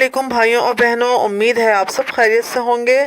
वालेकुम भाइयों और बहनों, उम्मीद है आप सब खैरियत से होंगे।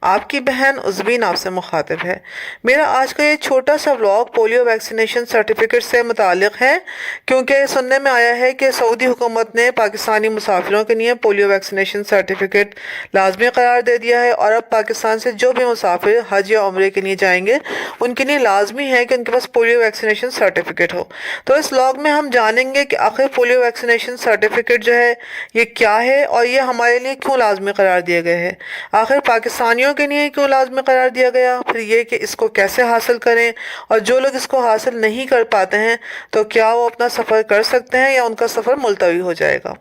आपकी बहन उज़बीन आपसे मुखातिब है। मेरा आज का ये छोटा सा व्लॉग पोलियो वैक्सीनेशन सर्टिफिकेट से मुताल्लिक़ है, क्योंकि सुनने में आया है कि सऊदी हुकूमत ने पाकिस्तानी मुसाफिरों के लिए पोलियो वैक्सीनेशन सर्टिफिकेट लाजमी करार दे दिया है और अब पाकिस्तान से जो भी मुसाफिर हज या उम्रे के लिए जाएंगे उनके लिए लाजमी है कि उनके पास पोलियो वैक्सीनेशन सर्टिफिकेट हो। तो इस व्लॉग में हम जानेंगे कि आखिर पोलियो वैक्सीनेशन सर्टिफिकेट जो है ये क्या है और ये हमारे लिए क्यों लाजमी करार दिया गया है। आखिर पाकिस्तानियों के लिए क्यों लाजमी करार दिया गया, फिर ये कि इसको कैसे हासिल करें, और जो लोग इसको हासिल नहीं कर पाते हैं तो क्या वो अपना सफ़र कर सकते हैं या उनका सफ़र मुलतवी हो जाएगा।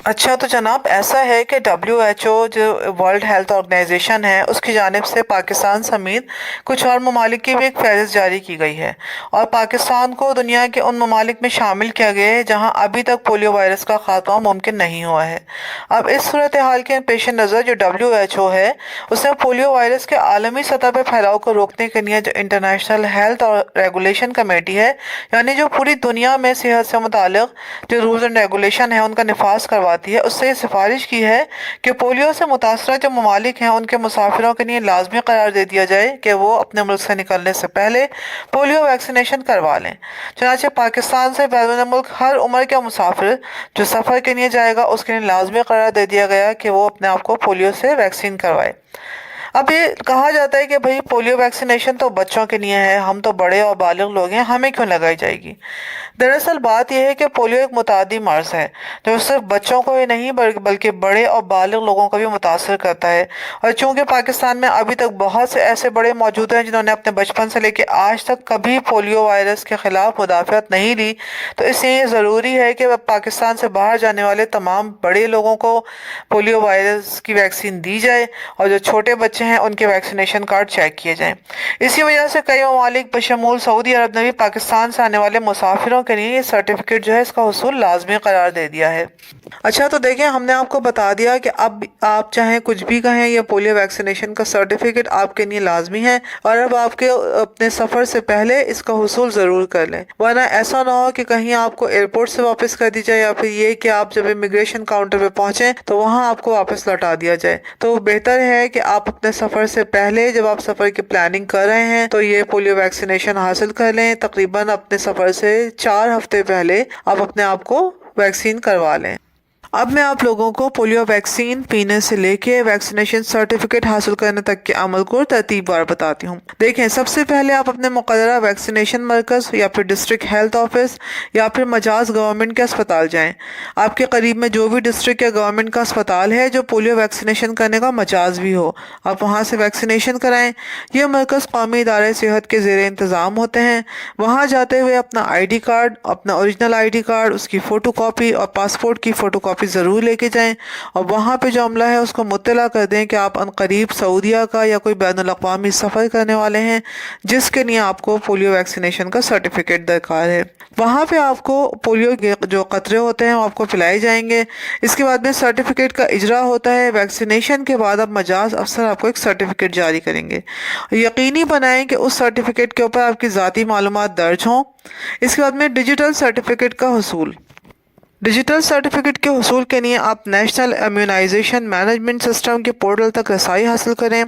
अच्छा, तो जनाब ऐसा है कि WHO जो वर्ल्ड हेल्थ ऑर्गेनाइजेशन है उसकी जानिब से पाकिस्तान समेत कुछ और ममालिक की भी एक फहरिस्त जारी की गई है और पाकिस्तान को दुनिया के उन ममालिक में शामिल किया गया है जहां अभी तक पोलियो वायरस का खात्मा मुमकिन नहीं हुआ है। अब इस सूरत हाल के पेश नज़र जो WHO है उसने पोलियो वायरस के आलमी सतह पर फैलाव को रोकने के लिए जो इंटरनेशनल हेल्थ और रेगुलेशन कमेटी है, यानी जो पूरी दुनिया में सेहत से मुताल्लिक़ जो रूल्स एंड रेगुलेशन है उनका निफाज करवाती है, उससे सिफारिश की है कि पोलियो से मुतासरा जो ममालिक हैं उनके मुसाफिरों के लिए लाजमी करार दे दिया जाए कि वो अपने मुल्क से निकलने से पहले पोलियो वैक्सीनेशन करवा लें। चनाचे पाकिस्तान से बैरून मुल्क हर उम्र का मुसाफिर जो सफ़र के लिए जाएगा उसके लिए लाजमी करार दे दिया गया कि वो अपने आप को पोलियो से वैक्सीन करवाए। अब ये कहा जाता है कि भाई पोलियो वैक्सीनेशन तो बच्चों के लिए है, हम तो बड़े और बालिग लोग हैं, हमें क्यों लगाई जाएगी। दरअसल बात यह है कि पोलियो एक मुतादी मर्ज है जो सिर्फ बच्चों को ही नहीं बल्कि बड़े और बालिग लोगों को भी मुतासर करता है। और चूंकि पाकिस्तान में अभी तक बहुत से ऐसे बड़े मौजूद हैं जिन्होंने अपने बचपन से लेकर आज तक कभी पोलियो वायरस के खिलाफ मुदाफ़त नहीं ली, तो इसलिए ज़रूरी है कि पाकिस्तान से बाहर जाने वाले तमाम बड़े लोगों को पोलियो वायरस की वैक्सीन दी जाए और जो छोटे बच्चे हैं उनके वैक्सीनेशन कार्ड चेक किए जाएं। इसी वजह से कई ममालिक बशमूल सऊदी अरब ने भी पाकिस्तान से आने वाले मुसाफिरों के लिए ये सर्टिफिकेट जो है इसका हुसूल लाजमी करार दे दिया है। अच्छा, तो देखिए हमने आपको बता दिया कि अब आप चाहे कुछ भी कहें, ये पोलियो वैक्सीनेशन का सर्टिफिकेट आपके लिए लाजमी है और अब आपके अपने सफ़र से पहले इसका हुसूल ज़रूर कर लें, वरना ऐसा ना हो कि कहीं आपको एयरपोर्ट से वापस कर दी जाए या फिर ये कि आप जब इमिग्रेशन काउंटर पे पहुंचे तो वहां आपको वापस लौटा दिया जाए। तो बेहतर है कि आप अपने सफ़र से पहले जब आप सफ़र की प्लानिंग कर रहे हैं तो ये पोलियो वैक्सीनेशन हासिल कर लें। तकरीबन अपने सफ़र से 4 हफ्ते पहले आप अपने आप को वैक्सीन करवा लें। अब मैं आप लोगों को पोलियो वैक्सीन पीने से लेके वैक्सीनेशन सर्टिफिकेट हासिल करने तक के अमल को तरतीबवार बताती हूँ। देखें, सबसे पहले आप अपने मुक़र्ररा वैक्सीनेशन मरकज़ या फिर डिस्ट्रिक्ट हेल्थ ऑफिस या फिर मजाज गवर्नमेंट के अस्पताल जाएं। आपके करीब में जो भी डिस्ट्रिक्ट या गवर्नमेंट का अस्पताल है जो पोलियो वैक्सीनेशन करने का मजाज भी हो, आप वहाँ से वैक्सीनेशन कराएँ। ये मरकज़ कौमी इदारे सेहत के ज़ेर इंतज़ाम होते हैं। वहाँ जाते हुए अपना ID कार्ड, अपना ओरिजिनल ID कार्ड, उसकी फ़ोटो कापी और पासपोर्ट की फ़ोटो कापी ज़रूर लेके जाएं और वहाँ पे जो अमला है उसको मुत्तला कर दें कि आप अनकरीब सऊदीया का या कोई बैनुल अक़वामी सफ़र करने वाले हैं जिसके लिए आपको पोलियो वैक्सीनेशन का सर्टिफिकेट दरकार है। वहाँ पे आपको पोलियो के जो कतरे होते हैं वो आपको पिलाए जाएंगे। इसके बाद में सर्टिफिकेट का इजरा होता है। वैक्सीनेशन के बाद अब मजाज अफसर आपको एक सर्टिफिकेट जारी करेंगे। यकीनी बनाएं कि उस सर्टिफिकेट के ऊपर आपकी ज़ाती मालूमात दर्ज हों। इसके बाद में डिजिटल सर्टिफिकेट का हुसूल। डिजिटल सर्टिफिकेट के हुसूल के लिए आप नेशनल इम्यूनाइजेशन मैनेजमेंट सिस्टम के पोर्टल तक रसाई हासिल करें।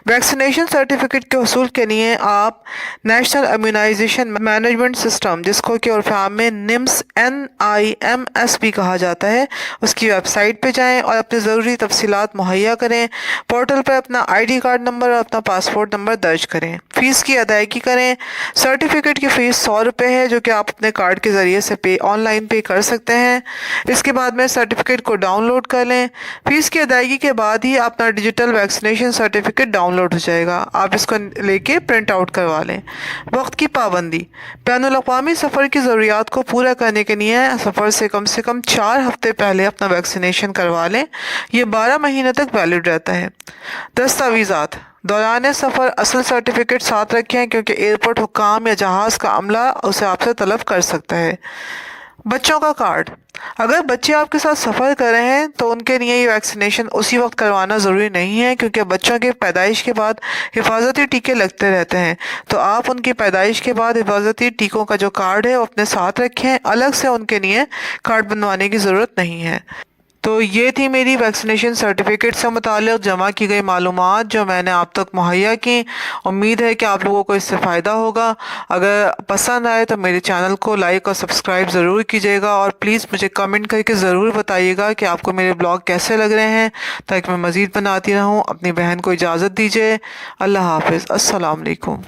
वैक्सीनेशन सर्टिफिकेट के हुसूल के लिए आप नेशनल इम्यूनाइजेशन मैनेजमेंट सिस्टम, जिसको कि उर्फ़ में NIMS भी कहा जाता है, उसकी वेबसाइट पे जाएं और अपनी ज़रूरी तफसीलात मुहैया करें। पोर्टल पर अपना ID कार्ड नंबर और अपना पासपोर्ट नंबर दर्ज करें। फ़ीस की अदायगी करें। सर्टिफिकेट की फ़ीस 100 रुपये है जो कि आप अपने कार्ड के ज़रिए से ऑनलाइन पे कर सकते हैं। इसके बाद में सर्टिफिकेट को डाउनलोड कर लें। फीस की अदायगी के बाद ही अपना डिजिटल वैक्सीनेशन सर्टिफिकेट डाउनलोड हो जाएगा। आप इसको लेके प्रिंट आउट करवा लें। वक्त की पाबंदी। बैनुल अक़वामी सफ़र की ज़रूरियात को पूरा करने के लिए सफ़र से कम 4 हफ्ते पहले अपना वैक्सीनेशन करवा लें। ये 12 महीने तक वैलिड रहता है। दस्तावेज़ात। दौरान सफ़र असल सर्टिफिकेट साथ रखें क्योंकि एयरपोर्ट हुक्काम या जहाज़ का अमला उसे आपसे तलब कर सकता है। बच्चों का कार्ड। अगर बच्चे आपके साथ सफ़र कर रहे हैं तो उनके लिए ये वैक्सीनेशन उसी वक्त करवाना ज़रूरी नहीं है, क्योंकि बच्चों के पैदाइश के बाद हिफाजती टीके लगते रहते हैं। तो आप उनकी पैदाइश के बाद हिफाजती टीकों का जो कार्ड है वो अपने साथ रखें। अलग से उनके लिए कार्ड बनवाने की ज़रूरत नहीं है। تو یہ تھی میری ویکسینیشن سرٹیفکیٹ سے متعلق جمع کی گئی معلومات جو میں نے آپ تک مہیا کی۔ امید ہے کہ آپ لوگوں کو اس سے فائدہ ہوگا۔ اگر پسند آئے تو میرے چینل کو لائک اور سبسکرائب ضرور کیجیے گا، اور پلیز مجھے کمنٹ کر کے ضرور بتائیے گا کہ آپ کو میرے بلاگ کیسے لگ رہے ہیں، تاکہ میں مزید بناتی رہوں۔ اپنی بہن کو اجازت دیجیے۔ اللہ حافظ۔ السلام علیکم۔